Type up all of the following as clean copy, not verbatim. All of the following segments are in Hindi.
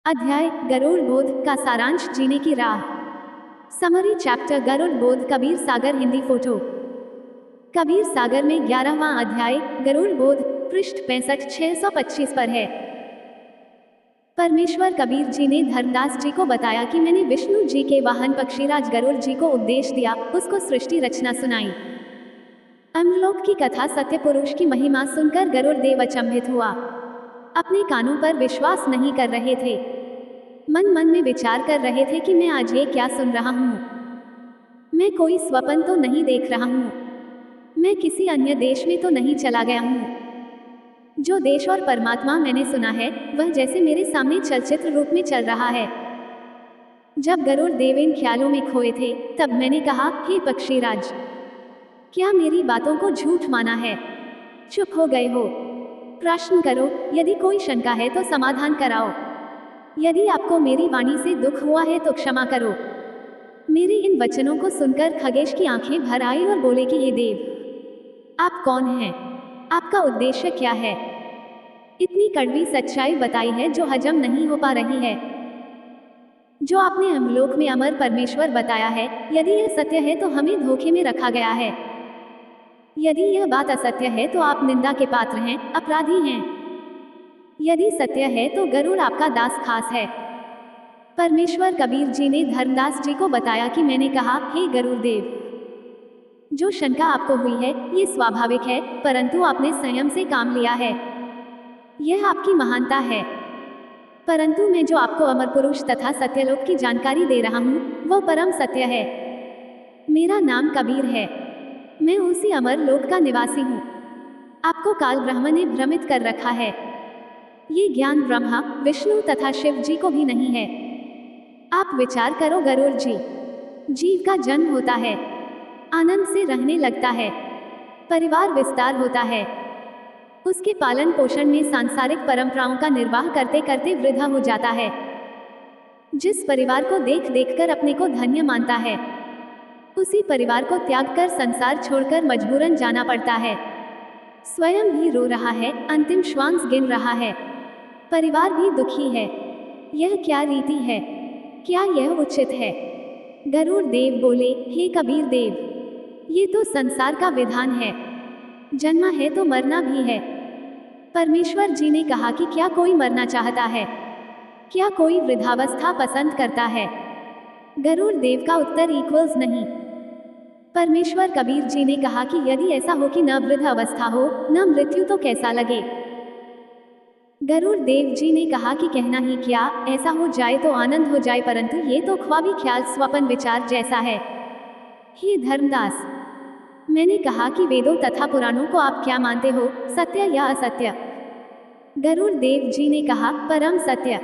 अध्याय गरुड़ बोध का सारांश जीने की राह। समरी चैप्टर गरुड़ बोध कबीर सागर हिंदी फोटो। कबीर सागर में 11वां अध्याय गरुड़ बोध पृष्ठ 65-625 पर है। परमेश्वर कबीर जी ने धर्मदास जी को बताया कि मैंने विष्णु जी के वाहन पक्षीराज गरुड़ जी को उपदेश दिया, उसको सृष्टि रचना सुनाई। अमरलोक की कथा सत्य पुरुष की महिमा सुनकर गरुड़ देव अचंभित हुआ। अपने कानों पर विश्वास नहीं कर रहे थे। मन मन में विचार कर रहे थे कि मैं आज ये क्या सुन रहा हूँ। मैं कोई स्वप्न तो नहीं देख रहा हूँ। मैं किसी अन्य देश में तो नहीं चला गया हूँ। जो देश और परमात्मा मैंने सुना है वह जैसे मेरे सामने चलचित्र रूप में चल रहा है। जब गरुड़ देव इन ख्यालों में खोए थे तब मैंने कहा, हे पक्षीराज, क्या मेरी बातों को झूठ माना है? चुप हो गए हो? प्रश्न करो, यदि कोई शंका है तो समाधान कराओ। यदि आपको मेरी वाणी से दुख हुआ है तो क्षमा करो। मेरे इन वचनों को सुनकर खगेश की आंखें भर आई और बोले कि हे देव, आप कौन हैं? आपका उद्देश्य क्या है? इतनी कड़वी सच्चाई बताई है जो हजम नहीं हो पा रही है। जो आपने अमलोक में अमर परमेश्वर बताया है, यदि यह सत्य है तो हमें धोखे में रखा गया है। यदि यह बात असत्य है तो आप निंदा के पात्र हैं, अपराधी हैं। यदि सत्य है तो गरुड़ आपका दास खास है। परमेश्वर कबीर जी ने धर्मदास जी को बताया कि मैंने कहा, हे गरुड़ देव, जो शंका आपको हुई है ये स्वाभाविक है, परंतु आपने संयम से काम लिया है। यह आपकी महानता है। परंतु मैं जो आपको अमर पुरुष तथा सत्यलोक की जानकारी दे रहा हूँ वो परम सत्य है। मेरा नाम कबीर है। मैं उसी अमर लोक का निवासी हूँ। आपको काल ब्रह्म ने भ्रमित कर रखा है। ये ज्ञान ब्रह्मा, विष्णु तथा शिव जी को भी नहीं है। आप विचार करो गरुड़ जी, जीव का जन्म होता है, आनंद से रहने लगता है, परिवार विस्तार होता है, उसके पालन पोषण में सांसारिक परंपराओं का निर्वाह करते करते वृद्धा हो जाता है। जिस परिवार को देख देखकर अपने को धन्य मानता है, उसी परिवार को त्याग कर संसार छोड़कर मजबूरन जाना पड़ता है। स्वयं भी रो रहा है, अंतिम श्वास गिन रहा है, परिवार भी दुखी है। यह क्या रीति है? क्या यह उचित है? गरुड़ देव बोले, हे कबीर देव, ये तो संसार का विधान है। जन्मा है तो मरना भी है। परमेश्वर जी ने कहा कि क्या कोई मरना चाहता है? क्या कोई वृद्धावस्था पसंद करता है? गरुड़ देव का उत्तर इक्वल्स नहीं। परमेश्वर कबीर जी ने कहा कि यदि ऐसा हो कि न वृद्ध अवस्था हो न मृत्यु तो कैसा लगे? गरुड़ देव जी ने कहा कि कहना ही क्या, ऐसा हो जाए तो आनंद हो जाए, परंतु ये तो ख्वाबी ख्याल स्वप्न विचार जैसा है। हे धर्मदास, मैंने कहा कि वेदों तथा पुराणों को आप क्या मानते हो, सत्य या असत्य? गरुड़ देव जी ने कहा, परम सत्य।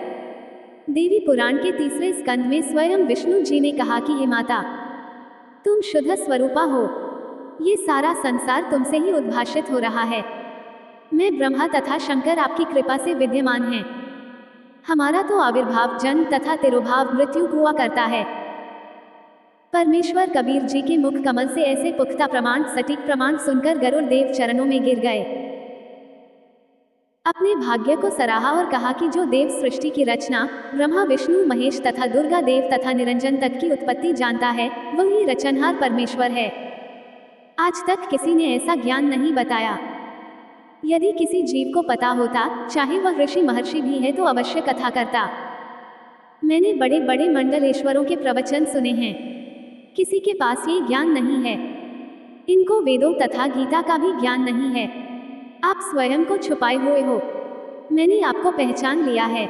देवी पुराण के तीसरे स्कंद में स्वयं विष्णु जी ने कहा कि हे माता, तुम शुद्ध स्वरूपा हो। ये सारा संसार तुमसे ही उद्भाषित हो रहा है। मैं ब्रह्मा तथा शंकर आपकी कृपा से विद्यमान हैं। हमारा तो आविर्भाव जन्म तथा तिरोभाव मृत्यु हुआ करता है। परमेश्वर कबीर जी के मुख कमल से ऐसे पुख्ता प्रमाण, सटीक प्रमाण सुनकर गरुड़ देव चरणों में गिर गए। अपने भाग्य को सराहा और कहा कि जो देव सृष्टि की रचना, ब्रह्मा विष्णु महेश तथा दुर्गा देव तथा निरंजन तक की उत्पत्ति जानता है, वही रचनहार परमेश्वर है। आज तक किसी ने ऐसा ज्ञान नहीं बताया। यदि किसी जीव को पता होता, चाहे वह ऋषि महर्षि भी है, तो अवश्य कथा करता। मैंने बड़े बड़े मंडलेश्वरों के प्रवचन सुने हैं, किसी के पास ये ज्ञान नहीं है। इनको वेदों तथा गीता का भी ज्ञान नहीं है। आप स्वयं को छुपाए हुए हो। मैंने आपको पहचान लिया है।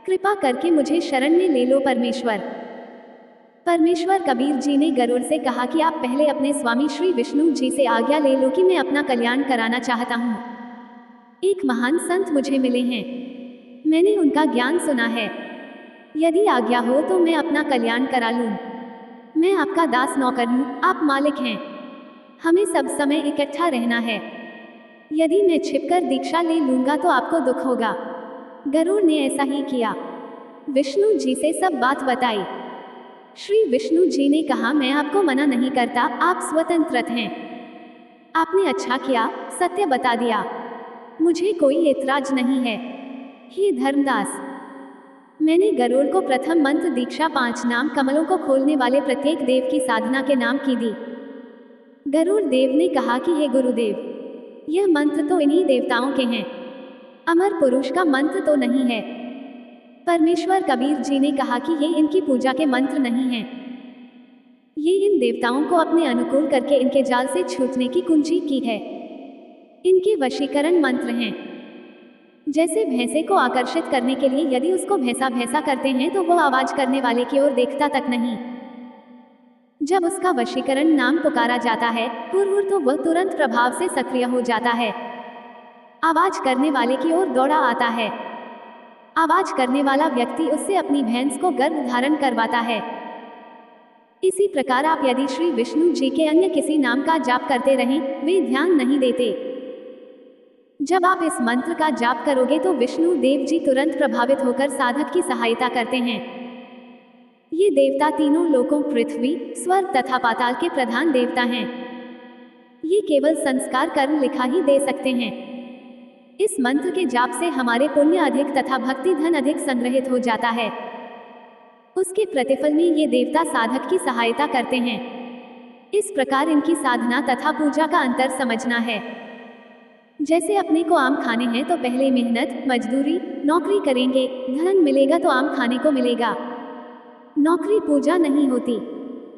कृपा करके मुझे शरण में ले लो परमेश्वर। परमेश्वर कबीर जी ने गरुड़ से कहा कि आप पहले अपने स्वामी श्री विष्णु जी से आज्ञा ले लो कि मैं अपना कल्याण कराना चाहता हूँ। एक महान संत मुझे मिले हैं, मैंने उनका ज्ञान सुना है। यदि आज्ञा हो तो मैं अपना कल्याण करा लूँ। मैं आपका दास नौकर हूँ, आप मालिक हैं। हमें सब समय इकट्ठा रहना है। यदि मैं छिपकर दीक्षा ले लूंगा तो आपको दुख होगा। गरुड़ ने ऐसा ही किया। विष्णु जी से सब बात बताई। श्री विष्णु जी ने कहा, मैं आपको मना नहीं करता, आप स्वतंत्र हैं। आपने अच्छा किया, सत्य बता दिया, मुझे कोई ऐतराज नहीं है। हे धर्मदास, मैंने गरुड़ को प्रथम मंत्र दीक्षा 5 नाम कमलों को खोलने वाले प्रत्येक देव की साधना के नाम की दी। गरुड़ देव ने कहा कि हे गुरुदेव, यह मंत्र तो इन्हीं देवताओं के हैं, अमर पुरुष का मंत्र तो नहीं है। परमेश्वर कबीर जी ने कहा कि ये इनकी पूजा के मंत्र नहीं हैं। ये इन देवताओं को अपने अनुकूल करके इनके जाल से छूटने की कुंजी की है। इनके वशीकरण मंत्र हैं। जैसे भैंसे को आकर्षित करने के लिए यदि उसको भैंसा भैंसा करते हैं तो वह आवाज करने वाले की ओर देखता तक नहीं। जब उसका वशीकरण नाम पुकारा जाता है हुर तो वह तुरंत प्रभाव से सक्रिय हो जाता है। आवाज करने वाले की ओर दौड़ा आता है। आवाज करने वाला व्यक्ति उससे अपनी भैंस को गर्भ धारण करवाता है। इसी प्रकार आप यदि श्री विष्णु जी के अन्य किसी नाम का जाप करते रहें, वे ध्यान नहीं देते। जब आप इस मंत्र का जाप करोगे तो विष्णु देव जी तुरंत प्रभावित होकर साधक की सहायता करते हैं। ये देवता तीनों लोकों पृथ्वी, स्वर्ग तथा पाताल के प्रधान देवता हैं। ये केवल संस्कार कर्म लिखा ही दे सकते हैं। इस मंत्र के जाप से हमारे पुण्य अधिक तथा भक्ति धन अधिक संग्रहित हो जाता है। उसके प्रतिफल में ये देवता साधक की सहायता करते हैं। इस प्रकार इनकी साधना तथा पूजा का अंतर समझना है। जैसे अपने को आम खाने हैं तो पहले मेहनत मजदूरी नौकरी करेंगे, धन मिलेगा तो आम खाने को मिलेगा। नौकरी पूजा नहीं होती,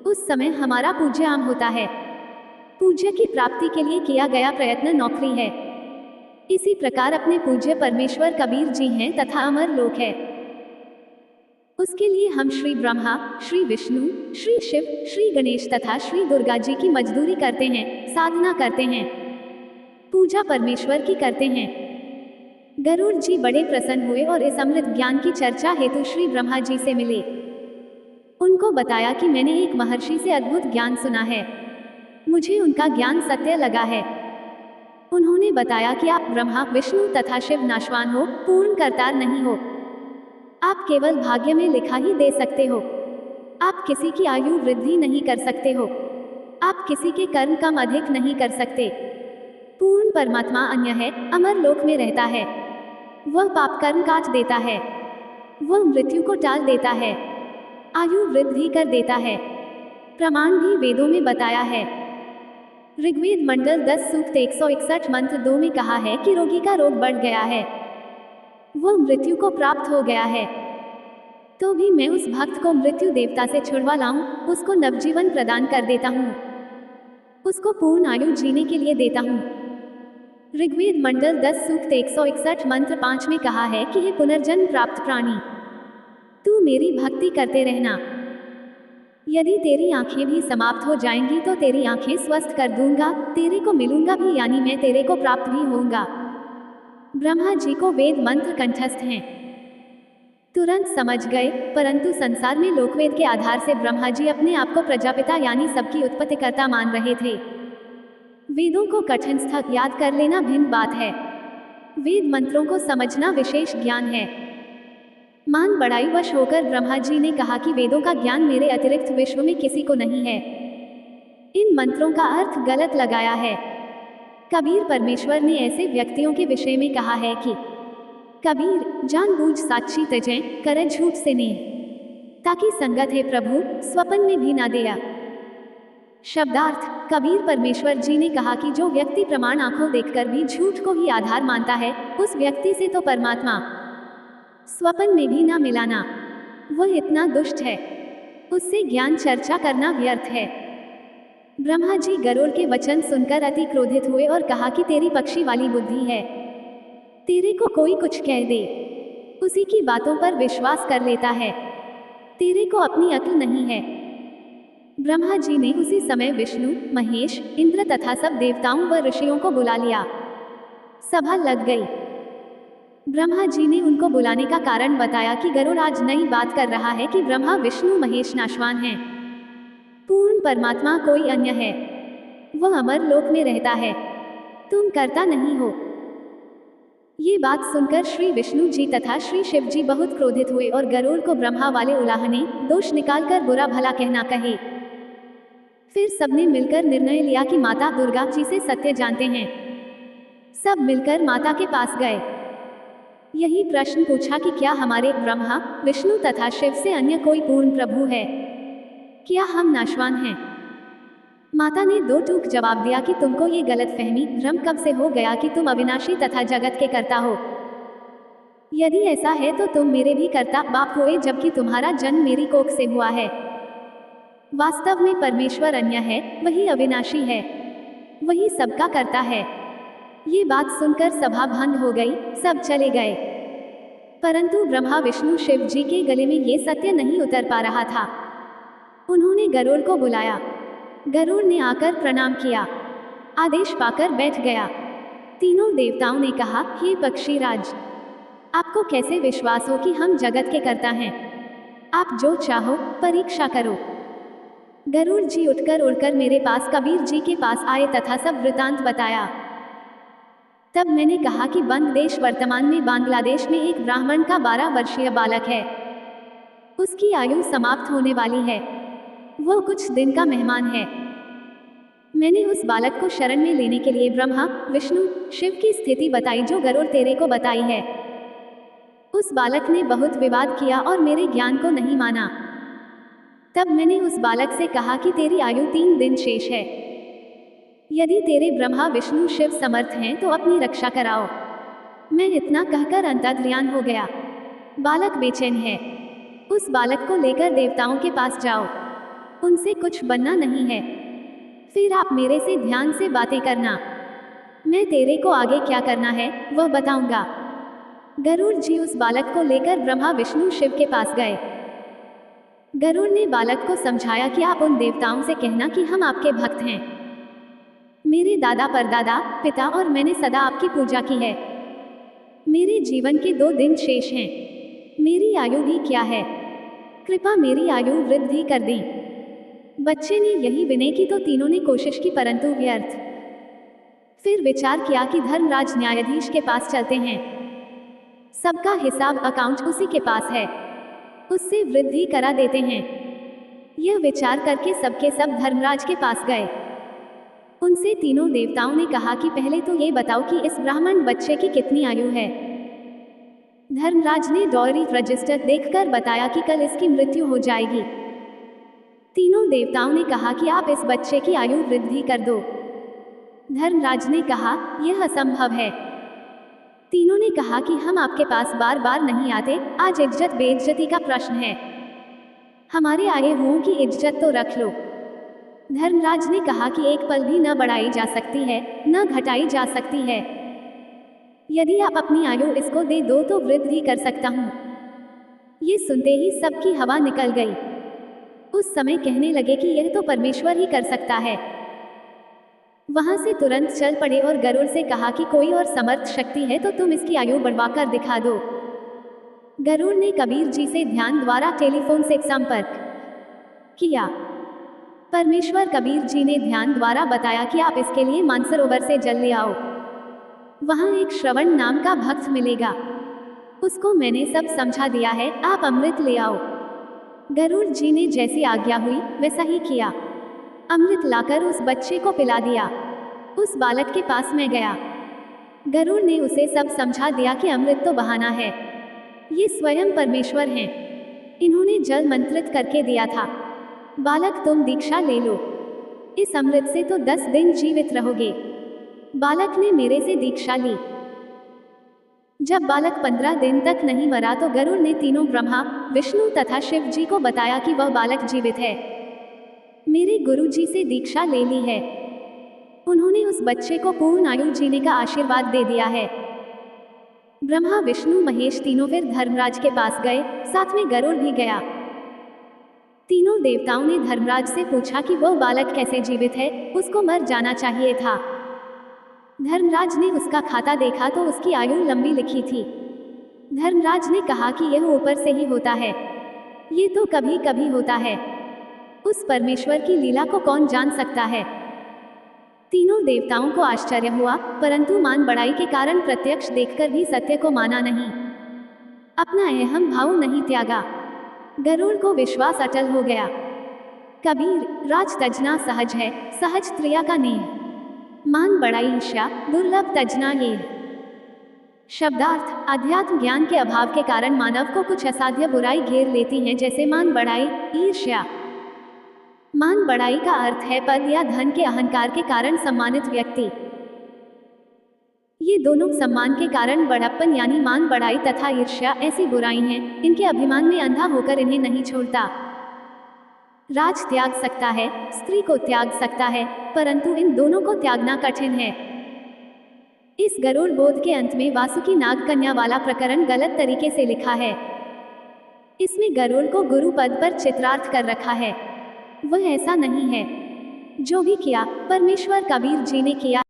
उस समय हमारा पूज्य आम होता है। पूज्य की प्राप्ति के लिए किया गया प्रयत्न नौकरी है। इसी प्रकार अपने पूज्य परमेश्वर कबीर जी हैं तथा अमर लोक है। उसके लिए हम श्री ब्रह्मा, श्री विष्णु, श्री शिव, श्री गणेश तथा श्री दुर्गा जी की मजदूरी करते हैं, साधना करते हैं, पूजा परमेश्वर की करते हैं। गरुड़ जी बड़े प्रसन्न हुए और इस अमृत ज्ञान की चर्चा हेतु श्री ब्रह्मा जी से मिले। उनको बताया कि मैंने एक महर्षि से अद्भुत ज्ञान सुना है, मुझे उनका ज्ञान सत्य लगा है। उन्होंने बताया कि आप ब्रह्मा, विष्णु तथा शिव नाशवान हो, पूर्ण करतार नहीं हो। आप केवल भाग्य में लिखा ही दे सकते हो। आप किसी की आयु वृद्धि नहीं कर सकते हो। आप किसी के कर्म कम अधिक नहीं कर सकते। पूर्ण परमात्मा अन्य है, अमर लोक में रहता है। वह पाप कर्म काट देता है। वह मृत्यु को टाल देता है, आयु वृद्धि कर देता है। प्रमाण भी वेदों में बताया है। ऋग्वेद मंडल 10 सूक्त 161 मंत्र 2 में कहा है कि रोगी का रोग बढ़ गया है, वह मृत्यु को प्राप्त हो गया है, तो भी मैं उस भक्त को मृत्यु देवता से छुड़वा लाऊं, उसको नवजीवन प्रदान कर देता हूँ, उसको पूर्ण आयु जीने के लिए देता हूँ। ऋग्वेद मंडल 10 सूक्त 161 मंत्र 5 में कहा है कि हे पुनर्जन्म प्राप्त प्राणी, तू मेरी भक्ति करते रहना। यदि तेरी आंखें भी समाप्त हो जाएंगी तो तेरी आंखें स्वस्थ कर दूंगा, तेरे को मिलूंगा भी, यानी मैं तेरे को प्राप्त भी होऊंगा। ब्रह्मा जी को वेद मंत्र कंठस्थ हैं, तुरंत समझ गए, परंतु संसार में लोकवेद के आधार से ब्रह्मा जी अपने आप को प्रजापिता यानी सबकी उत्पत्तिकर्ता मान रहे थे। वेदों को कंठस्थ याद कर लेना भिन्न बात है, वेद मंत्रों को समझना विशेष ज्ञान है। मान बढ़ाई वश होकर ब्रह्मा जी ने कहा कि वेदों का ज्ञान मेरे अतिरिक्त विश्व में किसी को नहीं है। इन मंत्रों का अर्थ गलत लगाया है। कबीर परमेश्वर ने ऐसे व्यक्तियों के विषय में कहा है कि कबीर जानबूझ साक्षी तजें, कर झूठ से ने, ताकि संगत है प्रभु स्वपन में भी ना दिया। शब्दार्थ, कबीर परमेश्वर जी ने कहा कि जो व्यक्ति प्रमाण आंखों देखकर भी झूठ को ही आधार मानता है, उस व्यक्ति से तो परमात्मा स्वपन में भी ना मिलाना। वह इतना दुष्ट है, उससे ज्ञान चर्चा करना व्यर्थ है। ब्रह्मा जी गरुड़ के वचन सुनकर अति क्रोधित हुए और कहा कि तेरी पक्षी वाली बुद्धि है, तेरे को कोई कुछ कह दे, उसी की बातों पर विश्वास कर लेता है, तेरे को अपनी अक्ल नहीं है। ब्रह्मा जी ने उसी समय विष्णु, महेश, इंद्र तथा सब देवताओं व ऋषियों को बुला लिया। सभा लग गई। ब्रह्मा जी ने उनको बुलाने का कारण बताया कि गरुड़ आज नई बात कर रहा है कि ब्रह्मा विष्णु महेश नाशवान हैं, पूर्ण परमात्मा कोई अन्य है, वह अमर लोक में रहता है, तुम करता नहीं हो। ये बात सुनकर श्री विष्णु जी तथा श्री शिव जी बहुत क्रोधित हुए और गरुड़ को ब्रह्मा वाले उलाहने, दोष निकालकर बुरा भला कहना कहे। फिर सबने मिलकर निर्णय लिया कि माता दुर्गा जी से सत्य जानते हैं। सब मिलकर माता के पास गए। यही प्रश्न पूछा कि क्या हमारे ब्रह्मा, विष्णु तथा शिव से अन्य कोई पूर्ण प्रभु है? क्या हम नाशवान हैं? माता ने दो टूक जवाब दिया कि तुमको ये गलतफहमी, भ्रम कब से हो गया कि तुम अविनाशी तथा जगत के कर्ता हो। यदि ऐसा है तो तुम मेरे भी कर्ता बाप हुए, जबकि तुम्हारा जन्म मेरी कोख से हुआ है। वास्तव में परमेश्वर अन्य है, वही अविनाशी है, वही सबका कर्ता है। ये बात सुनकर सभा भंग हो गई, सब चले गए। परंतु ब्रह्मा विष्णु शिव जी के गले में ये सत्य नहीं उतर पा रहा था। उन्होंने गरुड़ को बुलाया। गरुड़ ने आकर प्रणाम किया, आदेश पाकर बैठ गया। तीनों देवताओं ने कहा, हे पक्षीराज, आपको कैसे विश्वास हो कि हम जगत के कर्ता हैं? आप जो चाहो परीक्षा करो। गरुड़ जी उठकर उड़कर मेरे पास कबीर जी के पास आए तथा सब वृतांत बताया। तब मैंने कहा कि बंगदेश वर्तमान में बांग्लादेश में एक ब्राह्मण का 12 वर्षीय बालक है। उसकी आयु समाप्त होने वाली है। वो कुछ दिन का मेहमान है। मैंने उस बालक को शरण में लेने के लिए ब्रह्मा, विष्णु, शिव की स्थिति बताई जो गरुड़ तेरे को बताई है। उस बालक ने बहुत विवाद किया और मेरे ज्ञान को नहीं माना। तब मैंने उस बालक से कहा कि तेरी आयु 3 दिन शेष है। यदि तेरे ब्रह्मा विष्णु शिव समर्थ हैं तो अपनी रक्षा कराओ। मैं इतना कहकर अंतर्ध्यान हो गया। बालक बेचैन है। उस बालक को लेकर देवताओं के पास जाओ, उनसे कुछ बनना नहीं है। फिर आप मेरे से ध्यान से बातें करना। मैं तेरे को आगे क्या करना है वह बताऊंगा। गरुड़ जी उस बालक को लेकर ब्रह्मा विष्णु शिव के पास गए। गरुड़ ने बालक को समझाया कि आप उन देवताओं से कहना कि हम आपके भक्त हैं। मेरे दादा परदादा, पिता और मैंने सदा आपकी पूजा की है। मेरे जीवन के 2 दिन शेष हैं। मेरी आयु भी क्या है, कृपा मेरी आयु वृद्धि कर दें। बच्चे ने यही विनय की तो तीनों ने कोशिश की, परंतु व्यर्थ। फिर विचार किया कि धर्मराज न्यायाधीश के पास चलते हैं। सबका हिसाब अकाउंट उसी के पास है, उससे वृद्धि करा देते हैं। यह विचार करके सबके सब धर्मराज के पास गए। उनसे तीनों देवताओं ने कहा कि पहले तो ये बताओ कि इस ब्राह्मण बच्चे की कितनी आयु है। धर्मराज ने डॉयरी रजिस्टर देखकर बताया कि कल इसकी मृत्यु हो जाएगी। तीनों देवताओं ने कहा कि आप इस बच्चे की आयु वृद्धि कर दो। धर्मराज ने कहा, यह असंभव है। तीनों ने कहा कि हम आपके पास बार बार नहीं आते, आज इज्जत बेइज्जती का प्रश्न है। हमारे आए हुओं की इज्जत तो रख लो। धर्मराज ने कहा कि एक पल भी न बढ़ाई जा सकती है, न घटाई जा सकती है। यदि आप अपनी आयु इसको दे दो तो वृद्धि कर सकता हूँ। ये सुनते ही सबकी हवा निकल गई। उस समय कहने लगे कि यह तो परमेश्वर ही कर सकता है। वहां से तुरंत चल पड़े और गरुड़ से कहा कि कोई और समर्थ शक्ति है तो तुम इसकी आयु बढ़वाकर दिखा दो। गरुड़ ने कबीर जी से ध्यान द्वारा टेलीफोन से संपर्क किया। परमेश्वर कबीर जी ने ध्यान द्वारा बताया कि आप इसके लिए मानसरोवर से जल ले आओ। वहां एक श्रवण नाम का भक्त मिलेगा, उसको मैंने सब समझा दिया है, आप अमृत ले आओ। गरुड़ जी ने जैसी आज्ञा हुई वैसा ही किया। अमृत लाकर उस बच्चे को पिला दिया। उस बालक के पास मैं गया। गरुड़ ने उसे सब समझा दिया कि अमृत तो बहाना है, ये स्वयं परमेश्वर हैं। इन्होंने जल मंत्रित करके दिया था। बालक तुम दीक्षा ले लो, इस अमृत से तो 10 दिन जीवित रहोगे। बालक ने मेरे से दीक्षा ली। जब बालक 15 दिन तक नहीं मरा तो गरुड़ ने तीनों ब्रह्मा, विष्णु तथा शिव जी को बताया कि वह बालक जीवित है। मेरे गुरु जी से दीक्षा ले ली है। उन्होंने उस बच्चे को पूर्ण आयु जीने का आशीर्वाद दे दिया है। ब्रह्मा विष्णु महेश तीनों फिर धर्मराज के पास गए, साथ में गरुड़ भी गया। तीनों देवताओं ने धर्मराज से पूछा कि वह बालक कैसे जीवित है, उसको मर जाना चाहिए था। धर्मराज ने उसका खाता देखा तो उसकी आयु लंबी लिखी थी। धर्मराज ने कहा कि यह ऊपर से ही होता है, ये तो कभी कभी होता है। उस परमेश्वर की लीला को कौन जान सकता है। तीनों देवताओं को आश्चर्य हुआ, परंतु मान बढ़ाई के कारण प्रत्यक्ष देखकर भी सत्य को माना नहीं, अपना अहम भाव नहीं त्यागा। गरुड़ को विश्वास अटल हो गया। कबीर, राज तजना सहज है, सहज त्रिया का नेह। मान बढ़ाई ईर्ष्या, दुर्लभ तजना ये। शब्दार्थ अध्यात्म ज्ञान के अभाव के कारण मानव को कुछ असाध्य बुराई घेर लेती हैं, जैसे मान बढ़ाई, ईर्ष्या। मान बढ़ाई का अर्थ है पद या धन के अहंकार के कारण सम्मानित व्यक्ति। ये दोनों सम्मान के कारण बड़प्पन यानी मान बढ़ाई तथा ईर्ष्या ऐसी बुराई हैं, इनके अभिमान में अंधा होकर इन्हें नहीं छोड़ता। राज त्याग सकता है, स्त्री को त्याग सकता है, परंतु इन दोनों को त्यागना कठिन है। इस गरुड़ बोध के अंत में वासुकी नाग कन्या वाला प्रकरण गलत तरीके से लिखा है। इसमें गरुड़ को गुरु पद पर चित्रार्थ कर रखा है। वह ऐसा नहीं है। जो भी किया परमेश्वर कबीर जी ने किया।